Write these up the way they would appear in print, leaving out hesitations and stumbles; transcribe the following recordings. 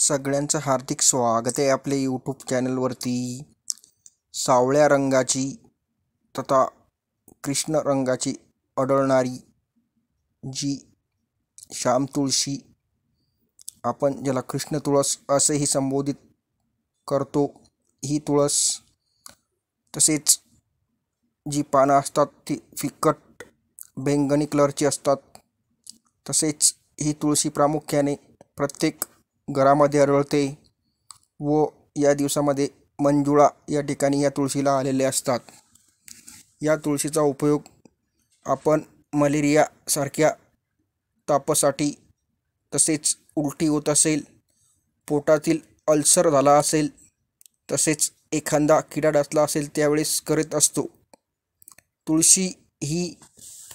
सगळ्यांचं हार्दिक स्वागत आहे आपल्या यूट्यूब चॅनलवरती। सावळ्या रंगाची तथा कृष्ण रंगाची आढळणारी जी श्याम तुळशी, आपण ज्याला कृष्ण तुळस असेही संबोधित करतो, ही तुळस तसेच जी पानं असतात ती फिकट बैंगनी कलरची असतात। तसेच ही तुळशी प्रामुख्याने प्रत्येक घरामध्ये आढळते व या दिवसामध्ये मंजुळा या ठिकाणी या तुळशीला आलेले असतात। या तुळशीचा उपयोग आपण मलेरिया सारख्या तापासाठी, तसेच उलटी होत असेल, पोटातील अल्सर झाला असेल, तसेच एखादा किडा डासला असेल त्यावेळेस करत असतो। तुळशी ही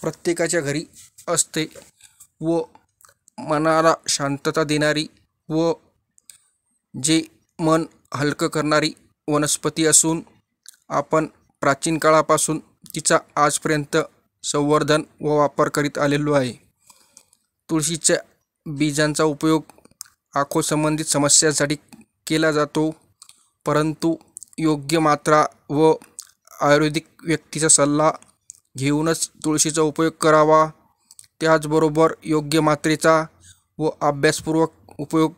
प्रत्येकाच्या घरी असते व मनाला शांतता देणारी व जे मन हलकं करणारी वनस्पती असून आपण प्राचीन काळापासून तिचा आजपर्यंत संवर्धन व वापर करीत आलेलो आहे। तुळशीच्या बीजांचा उपयोग आंखोसंबंधित समस्यांसाठी केला जातो, परंतु योग्य मात्रा व आयुर्वेदिक व्यक्तीचा सल्ला घेऊनच तुळशीचा उपयोग करावा। त्याचबरोबर योग्य मात्रेचा व अभ्यासपूर्वक उपयोग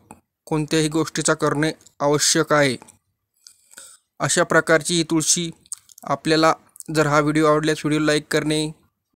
कोणत्याही गोष्टीचा करणे आवश्यक आहे। अशा प्रकारची ही तुळशी आपल्याला जर हा व्हिडिओ आवडल्यास व्हिडिओ लाईक करणे,